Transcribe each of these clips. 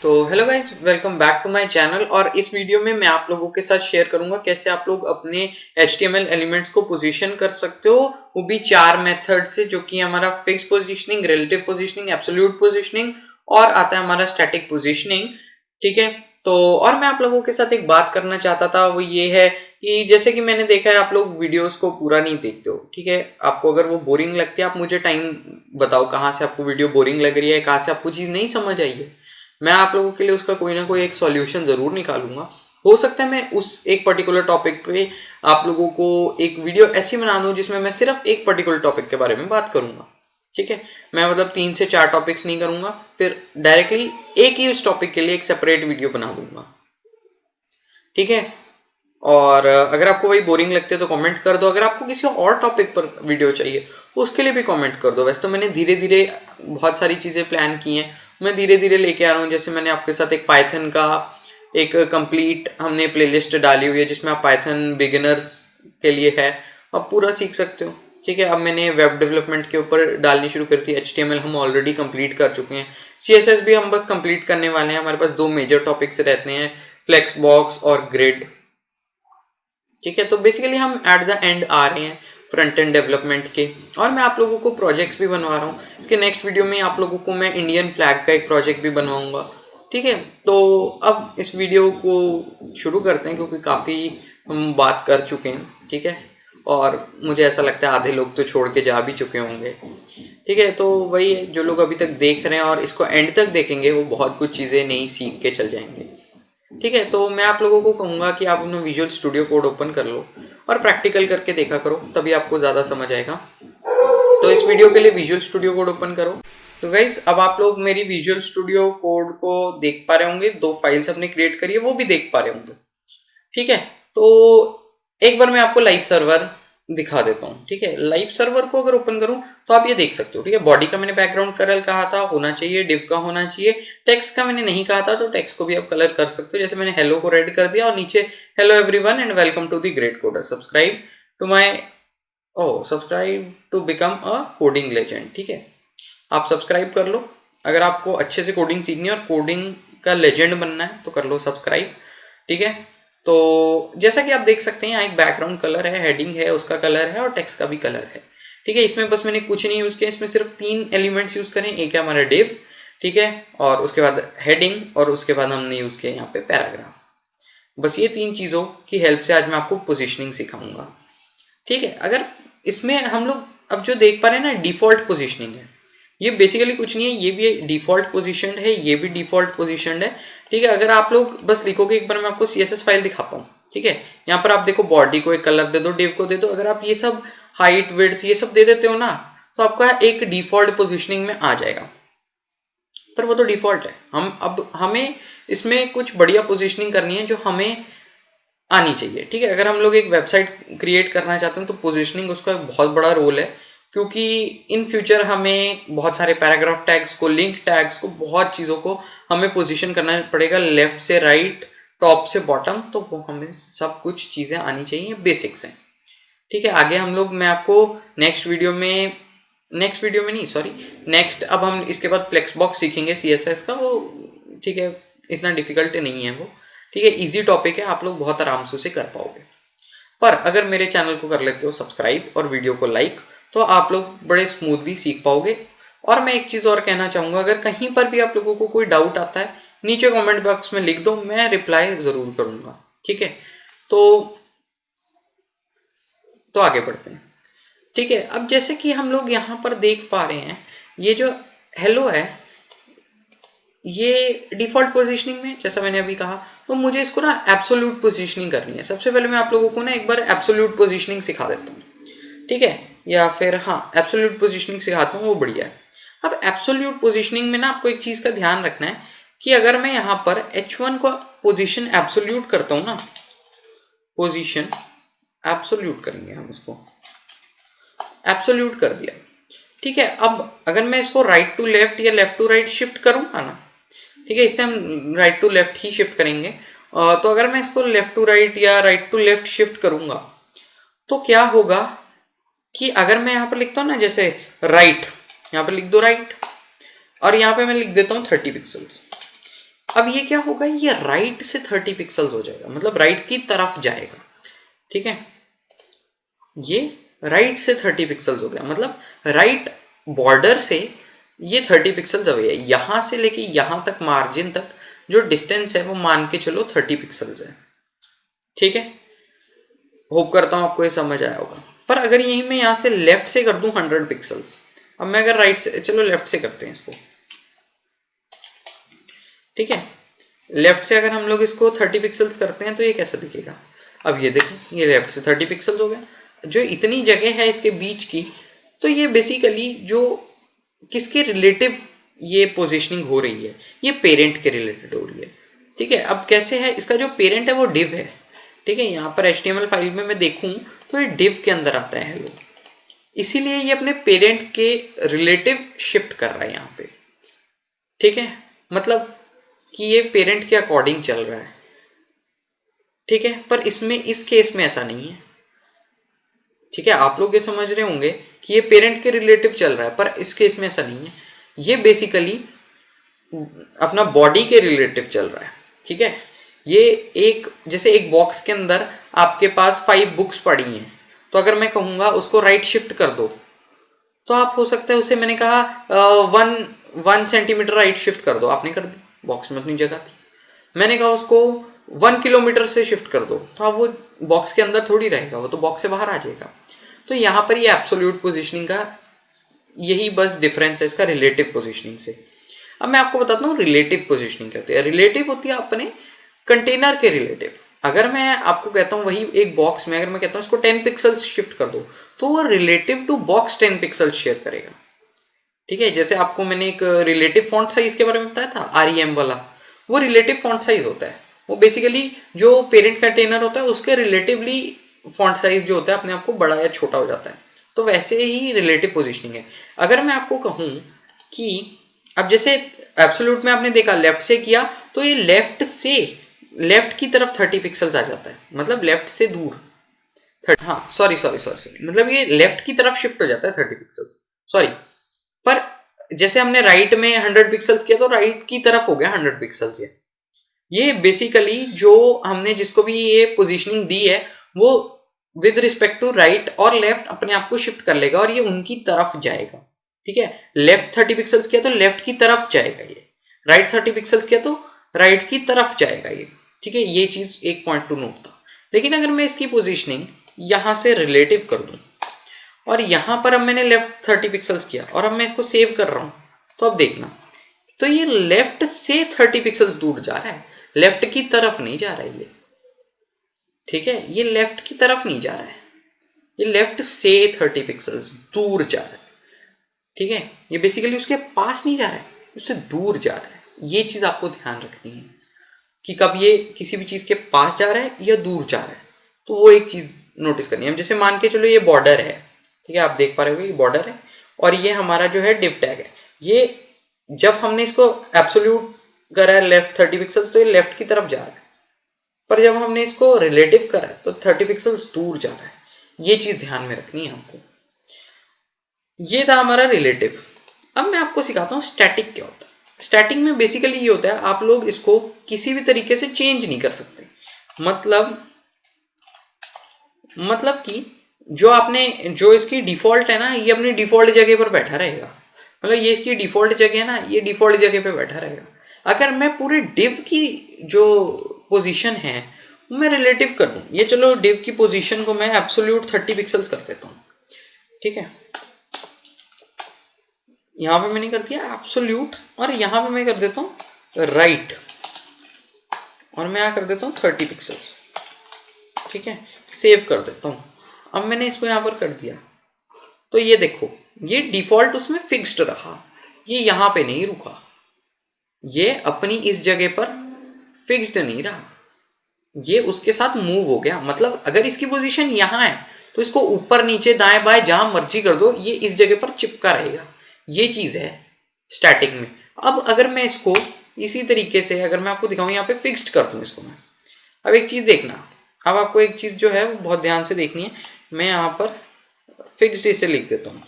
तो hello guys, welcome back to my channel. और इस वीडियो में मैं आप लोगों के साथ शेयर करूंगा कैसे आप लोग अपने HTML एलिमेंट्स को पोजीशन कर सकते हो, वो भी 4 मेथड से, जो कि हमारा fix positioning, relative positioning, absolute positioning और आता है हमारा स्टैटिक पोजीशनिंग। ठीक है, तो और मैं आप लोगों के साथ एक बात करना चाहता था, वो ये है कि जैसे कि मैंने देखा है आप लोग वीडियोस को पूरा नहीं देखते हो। ठीक है, आपको अगर वो बोरिंग लगती है, आप मुझे टाइम बताओ कहाँ से आपको वीडियो बोरिंग लग रही है, कहाँ से आपको चीज़ नहीं समझ आई है। मैं आप लोगों के लिए उसका कोई ना कोई एक सॉल्यूशन ज़रूर निकालूंगा। हो सकता है मैं उस एक पर्टिकुलर टॉपिक पे आप लोगों को एक वीडियो ऐसी बना दूं जिसमें मैं सिर्फ एक पर्टिकुलर टॉपिक के बारे में बात करूंगा। ठीक है, मैं मतलब 3 से 4 टॉपिक्स नहीं करूंगा, फिर डायरेक्टली एक ही उस टॉपिक के लिए एक सेपरेट वीडियो बना दूंगा। ठीक है, और अगर आपको वही बोरिंग लगते है तो कमेंट कर दो। अगर आपको किसी और टॉपिक पर वीडियो चाहिए उसके लिए भी कमेंट कर दो। वैसे तो मैंने धीरे धीरे बहुत सारी चीज़ें प्लान की हैं, मैं धीरे धीरे लेके आ रहा हूँ। जैसे मैंने आपके साथ एक पाइथन का एक कंप्लीट हमने प्लेलिस्ट डाली हुई है जिसमें आप पाइथन बिगिनर्स के लिए है, आप पूरा सीख सकते हो। ठीक है, अब मैंने वेब डेवलपमेंट के ऊपर डालनी शुरू कर दी। HTML हम ऑलरेडी कंप्लीट कर चुके हैं, CSS भी हम बस कंप्लीट करने वाले हैं। हमारे पास 2 मेजर टॉपिक्स रहते हैं, फ्लेक्स बॉक्स और ग्रिड। ठीक है, तो बेसिकली हम एट द एंड आ रहे हैं फ्रंट एंड डेवलपमेंट के, और मैं आप लोगों को प्रोजेक्ट्स भी बनवा रहा हूँ। इसके नेक्स्ट वीडियो में आप लोगों को मैं इंडियन फ्लैग का एक प्रोजेक्ट भी बनवाऊंगा। ठीक है, तो अब इस वीडियो को शुरू करते हैं क्योंकि काफ़ी हम बात कर चुके हैं। ठीक है, और मुझे ऐसा लगता है आधे लोग तो छोड़ के जा भी चुके होंगे। ठीक है, तो वही है, जो लोग अभी तक देख रहे हैं और इसको एंड तक देखेंगे वो बहुत कुछ चीज़ें नई सीख के चल जाएंगे। ठीक है, तो मैं आप लोगों को कहूँगा कि आप अपना विजुअल स्टूडियो कोड ओपन कर लो और प्रैक्टिकल करके देखा करो, तभी आपको ज़्यादा समझ आएगा। तो इस वीडियो के लिए विजुअल स्टूडियो कोड ओपन करो। तो गाइज, अब आप लोग मेरी विजुअल स्टूडियो कोड को देख पा रहे होंगे, 2 फाइल्स हमने क्रिएट करी है वो भी देख पा रहे होंगे। ठीक है, तो एक बार मैं आपको लाइव सर्वर दिखा देता हूँ। ठीक है, लाइव सर्वर को अगर ओपन करूँ तो आप ये देख सकते हो। ठीक है, बॉडी का मैंने बैकग्राउंड कलर कहा था होना चाहिए, डिव का होना चाहिए, टेक्स्ट का मैंने नहीं कहा था तो टेक्स्ट को भी आप कलर कर सकते हो। जैसे मैंने हेलो को रेड कर दिया और नीचे hello everyone and welcome to the great coder, subscribe to my subscribe to become a coding legend. ठीक है, आप सब्सक्राइब कर लो। अगर आपको अच्छे से कोडिंग सीखनी है और कोडिंग का लेजेंड बनना है तो कर लो सब्सक्राइब। ठीक है, तो जैसा कि आप देख सकते हैं यहाँ एक बैकग्राउंड कलर है, हेडिंग है, उसका कलर है और टेक्स्ट का भी कलर है। ठीक है, इसमें बस मैंने कुछ नहीं यूज़ किया, इसमें सिर्फ 3 एलिमेंट्स यूज़ करें। एक है हमारा डिव, ठीक है, और उसके बाद हेडिंग, और उसके बाद हमने यूज़ किया यहाँ पे पैराग्राफ। बस ये 3 चीज़ों की हेल्प से आज मैं आपको पोजिशनिंग सिखाऊंगा। ठीक है, अगर इसमें हम लोग अब जो देख पा रहे हैं ना, डिफ़ॉल्ट पोजीशनिंग है। ये बेसिकली कुछ नहीं है, ये भी डिफ़ॉल्ट पोजीशन है, ये भी डिफ़ॉल्ट पोजीशन है। ठीक है, अगर आप लोग बस लिखोगे, एक बार मैं आपको CSS फाइल दिखाता हूँ। ठीक है, यहाँ पर आप देखो, बॉडी को एक कलर दे दो, डिव को दे दो। अगर आप ये सब हाइट विड्थ ये सब दे देते हो ना, तो आपका एक डिफ़ॉल्ट पोजीशनिंग में आ जाएगा। पर वो तो डिफ़ॉल्ट है, हमें इसमें कुछ बढ़िया पोजीशनिंग करनी है जो हमें आनी चाहिए। ठीक है, अगर हम लोग एक वेबसाइट क्रिएट करना चाहते हैं तो पोजीशनिंग उसका एक बहुत बड़ा रोल है, क्योंकि इन फ्यूचर हमें बहुत सारे पैराग्राफ टैग्स को, लिंक टैग्स को, बहुत चीज़ों को हमें पोजीशन करना पड़ेगा, लेफ्ट से राइट, टॉप से बॉटम। तो वो हमें सब कुछ चीज़ें आनी चाहिए, बेसिक्स हैं। ठीक है, आगे हम लोग, मैं आपको नेक्स्ट वीडियो में नहीं, सॉरी, नेक्स्ट अब हम इसके बाद फ्लेक्स बॉक्स सीखेंगे CSS का। वो ठीक है, इतना डिफिकल्ट नहीं है वो। ठीक है, इजी टॉपिक है, आप लोग बहुत आराम से उसे कर पाओगे। पर अगर मेरे चैनल को कर लेते हो सब्सक्राइब और वीडियो को लाइक, तो आप लोग बड़े स्मूथली सीख पाओगे। और मैं एक चीज़ और कहना चाहूँगा, अगर कहीं पर भी आप लोगों को कोई डाउट आता है, नीचे कमेंट बॉक्स में लिख दो, मैं रिप्लाई ज़रूर करूँगा। ठीक है, तो आगे बढ़ते हैं। ठीक है, अब जैसे कि हम लोग यहाँ पर देख पा रहे हैं, ये जो हेलो है, ये डिफ़ॉल्ट पोजीशनिंग में, जैसा मैंने अभी कहा, तो मुझे इसको ना एब्सोल्यूट पोजीशनिंग करनी है। सबसे पहले मैं आप लोगों को ना एक बार एब्सोल्यूट पोजीशनिंग सिखा देता हूँ। ठीक है, या फिर हाँ, एब्सोल्यूट पोजीशनिंग सिखाता हूँ, वो बढ़िया है। अब एब्सोल्यूट पोजीशनिंग में ना आपको एक चीज़ का ध्यान रखना है कि अगर मैं यहाँ पर H1 को पोजीशन एब्सोल्यूट करता हूँ ना, पोजीशन एब्सोल्यूट करेंगे हम इसको, एब्सोल्यूट कर दिया। ठीक है, अब अगर मैं इसको राइट टू लेफ्ट या लेफ्ट टू राइट शिफ्ट करूँगा ना, ठीक है, इससे हम राइट टू लेफ्ट ही शिफ्ट करेंगे। तो अगर मैं इसको लेफ्ट टू राइट या राइट टू लेफ्ट शिफ्ट करूँगा तो क्या होगा कि अगर मैं यहाँ पर लिखता हूँ ना, जैसे राइट, यहाँ पर लिख दो राइट, और यहाँ पे मैं लिख देता हूँ 30 पिक्सल्स। अब ये क्या होगा, ये राइट से 30 पिक्सल्स हो जाएगा, मतलब राइट की तरफ जाएगा। ठीक है, ये राइट से 30 पिक्सल्स हो गया, मतलब राइट बॉर्डर से ये 30 पिक्सल्स अवे है। यहाँ से लेके यहाँ तक मार्जिन तक जो डिस्टेंस है वो मान के चलो 30 पिक्सल्स है। ठीक है, होप करता हूँ आपको ये समझ आया होगा। पर अगर यही मैं यहाँ से लेफ्ट से कर दूँ 100 पिक्सल्स, अब मैं अगर राइट से, चलो लेफ्ट से करते हैं इसको। ठीक है, लेफ्ट से अगर हम लोग इसको 30 पिक्सल्स करते हैं तो ये कैसा दिखेगा। अब ये देखो, ये लेफ्ट से 30 पिक्सल्स हो गया। जो इतनी जगह है इसके बीच की, तो ये बेसिकली जो किसके रिलेटिव ये पोजीशनिंग हो रही है, ये पेरेंट के रिलेटेड हो रही है। ठीक है, अब कैसे है, इसका जो पेरेंट है वो div है। ठीक है, यहाँ पर HTML फाइल में मैं देखूँ तो ये div के अंदर आता है हेलो, इसीलिए ये अपने पेरेंट के रिलेटिव शिफ्ट कर रहा है यहाँ पे। ठीक है, मतलब कि ये पेरेंट के अकॉर्डिंग चल रहा है। ठीक है, पर इसमें इस केस में ऐसा नहीं है। ठीक है, आप लोग ये समझ रहे होंगे कि ये पेरेंट के रिलेटिव चल रहा है, पर इस केस में ऐसा नहीं है। ये बेसिकली अपना बॉडी के रिलेटिव चल रहा है। ठीक है, ये एक जैसे एक बॉक्स के अंदर आपके पास 5 बुक्स पड़ी हैं, तो अगर मैं कहूँगा उसको राइट शिफ्ट कर दो, तो आप हो सकता है उसे मैंने कहा 1 सेंटीमीटर राइट शिफ्ट कर दो, आपने कर दी, बॉक्स में उतनी जगह थी। मैंने कहा उसको 1 किलोमीटर से शिफ्ट कर दो, तो अब वो बॉक्स के अंदर थोड़ी रहेगा, वो तो बॉक्स से बाहर आ जाएगा। तो यहाँ पर ये एब्सोल्यूट पोजीशनिंग का यही बस डिफरेंस है इसका रिलेटिव पोजीशनिंग से। अब मैं आपको बताता हूँ रिलेटिव पोजीशनिंग क्या होती है। रिलेटिव होती है अपने कंटेनर के रिलेटिव। अगर मैं आपको कहता हूँ वही एक बॉक्स में अगर मैं कहता हूँ इसको 10 पिक्सल्स शिफ्ट कर दो, तो वो relative to box 10 pixels share करेगा। ठीक है, जैसे आपको मैंने एक रिलेटिव फॉन्ट साइज के बारे में बताया था, REM वाला, वो रिलेटिव फॉन्ट साइज होता है। वो बेसिकली जो पेरेंट कंटेनर होता है उसके रिलेटिवली फॉन्ट साइज जो होता है अपने आप को बड़ा या छोटा हो जाता है। तो वैसे ही रिलेटिव पोजीशनिंग है। अगर मैं आपको कहूँ कि अब जैसे एब्सोल्यूट में आपने देखा लेफ्ट से किया, तो ये लेफ्ट की तरफ 30 पिक्सल्स आ जाता है, मतलब लेफ्ट से दूर हाँ सॉरी सॉरी सॉरी सॉरी, मतलब ये लेफ्ट की तरफ शिफ्ट हो जाता है 30 पिक्सल्स, सॉरी। पर जैसे हमने राइट में 100 पिक्सल्स किया तो राइट की तरफ हो गया 100 पिक्सल्स। ये बेसिकली जो हमने जिसको भी ये पोजीशनिंग दी है वो विद रिस्पेक्ट टू राइट और लेफ्ट अपने आप को शिफ्ट कर लेगा और ये उनकी तरफ जाएगा। ठीक है, लेफ्ट 30 पिक्सल्स किया तो लेफ्ट की तरफ जाएगा, ये राइट 30 पिक्सल्स किया तो राइट की तरफ जाएगा ये। ठीक है, ये चीज एक पॉइंट टू नोट था। लेकिन अगर मैं इसकी पोजीशनिंग यहां से रिलेटिव कर दूं और यहां पर अब मैंने लेफ्ट 30 पिक्सल्स किया और अब मैं इसको सेव कर रहा हूं, तो अब देखना, तो ये लेफ्ट से 30 पिक्सल्स दूर जा रहा है, लेफ्ट की तरफ नहीं जा रहा है ये। ठीक है, ये लेफ्ट की तरफ नहीं जा रहा है, ये लेफ्ट से 30 पिक्सल्स दूर जा रहा है। ठीक है, ये बेसिकली उसके पास नहीं जा रहा है, उससे दूर जा रहा है। ये चीज आपको ध्यान रखनी है कि कब ये किसी भी चीज के पास जा रहा है या दूर जा रहा है, तो वो एक चीज नोटिस करनी है। जैसे मान के चलो ये बॉर्डर है, ठीक है, आप देख पा रहे हो ये बॉर्डर है और ये हमारा जो है डिव टैग है। ये जब हमने इसको एब्सोल्यूट करा है लेफ्ट 30 पिक्सल्स, तो ये लेफ्ट की तरफ जा रहा है, पर जब हमने इसको रिलेटिव करा है तो 30 पिक्सल्स दूर जा रहा है। ये चीज ध्यान में रखनी है आपको। ये था हमारा रिलेटिव। अब मैं आपको सिखाता हूँ स्टैटिक क्या होता है। स्टैटिक में बेसिकली ये होता है आप लोग इसको किसी भी तरीके से चेंज नहीं कर सकते। मतलब कि जो इसकी डिफॉल्ट है ना, ये अपनी डिफॉल्ट जगह पर बैठा रहेगा। मतलब ये इसकी डिफॉल्ट जगह है ना, ये डिफॉल्ट जगह पे बैठा रहेगा। अगर मैं पूरे डिव की जो पोजीशन है मैं रिलेटिव कर दूं, ये चलो डिव की पोजीशन को मैं एब्सोल्यूट 30 पिक्सल्स कर देता हूँ। ठीक है, यहाँ पे मैंने कर दिया एब्सोल्यूट और यहाँ पे मैं कर देता हूँ राइट और मैं यहाँ कर देता हूँ 30 पिक्सल्स। ठीक है, सेव कर देता हूँ। अब मैंने इसको यहाँ पर कर दिया तो ये देखो ये डिफॉल्ट उसमें फिक्स्ड रहा, ये यहाँ पे नहीं रुका, ये अपनी इस जगह पर फिक्स्ड नहीं रहा, ये उसके साथ मूव हो गया। मतलब अगर इसकी पोजीशन यहाँ है तो इसको ऊपर नीचे दाएं बाएं जहां मर्जी कर दो, ये इस जगह पर चिपका रहेगा। ये चीज है स्टैटिक में। अब अगर मैं इसको इसी तरीके से अगर मैं आपको दिखाऊं यहाँ पे फिक्स्ड कर दूं इसको मैं, अब एक चीज देखना, अब आपको एक चीज जो है वो बहुत ध्यान से देखनी है। मैं यहाँ पर फिक्स्ड इसे लिख देता हूँ।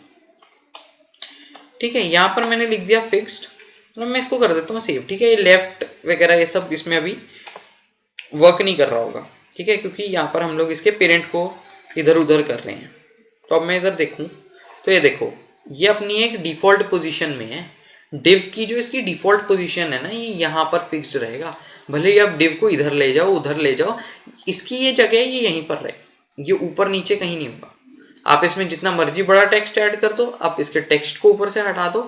ठीक है, यहाँ पर मैंने लिख दिया फिक्स्ड मतलब मैं इसको कर देता हूँ सेव, ठीक है। ये लेफ्ट वगैरह ये सब इसमें अभी वर्क नहीं कर रहा होगा, ठीक है, क्योंकि यहाँ पर हम लोग इसके पेरेंट को इधर उधर कर रहे हैं। तो अब मैं इधर देखूँ तो ये देखो, ये अपनी एक डिफ़ॉल्ट पोजीशन में है। डिव की जो इसकी डिफ़ॉल्ट पोजीशन है ना, ये यहाँ पर फिक्स्ड रहेगा। भले ही आप डिव को इधर ले जाओ उधर ले जाओ, इसकी ये जगह है, ये यहीं पर रहेगी, ये ऊपर नीचे कहीं नहीं होगा। आप इसमें जितना मर्जी बड़ा टेक्स्ट ऐड कर दो, आप इसके टेक्स्ट को ऊपर से हटा दो,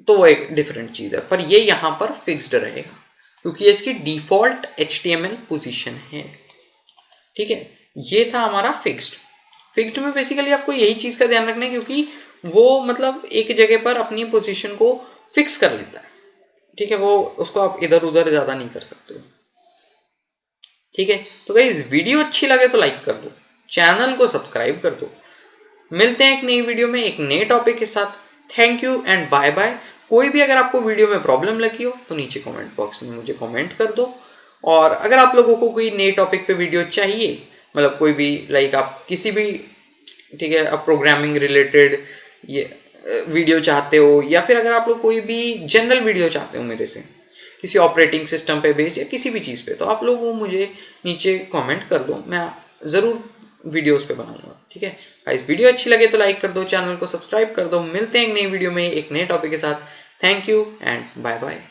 तो वो एक डिफरेंट चीज़ है, पर ये यहाँ पर फिक्स्ड रहेगा क्योंकि ये इसकी डिफ़ॉल्ट HTML पोजीशन है, ठीक है। ये था हमारा फिक्स्ड में बेसिकली आपको यही चीज़ का ध्यान रखना है, क्योंकि वो मतलब एक जगह पर अपनी पोजीशन को फिक्स कर लेता है, ठीक है। वो उसको आप इधर उधर ज़्यादा नहीं कर सकते हो, ठीक है। तो गाइस वीडियो अच्छी लगे तो लाइक कर दो, चैनल को सब्सक्राइब कर दो। मिलते हैं एक नई वीडियो में एक नए टॉपिक के साथ। Thank you and bye bye. कोई भी अगर आपको वीडियो में प्रॉब्लम लगी हो तो नीचे कमेंट बॉक्स में मुझे कमेंट कर दो। और अगर आप लोगों को कोई नए टॉपिक पे वीडियो चाहिए, मतलब कोई भी लाइक आप किसी भी, ठीक है, आप प्रोग्रामिंग रिलेटेड ये वीडियो चाहते हो, या फिर अगर आप लोग कोई भी जनरल वीडियो चाहते हो मेरे से किसी ऑपरेटिंग सिस्टम पे बेस्ड या किसी भी चीज़ पे, तो आप लोग वो मुझे नीचे कमेंट कर दो, मैं ज़रूर वीडियोस पे बनाऊंगा, ठीक है। गाइस वीडियो अच्छी लगे तो लाइक कर दो, चैनल को सब्सक्राइब कर दो। मिलते हैं एक नई वीडियो में एक नए टॉपिक के साथ। Thank you and bye bye.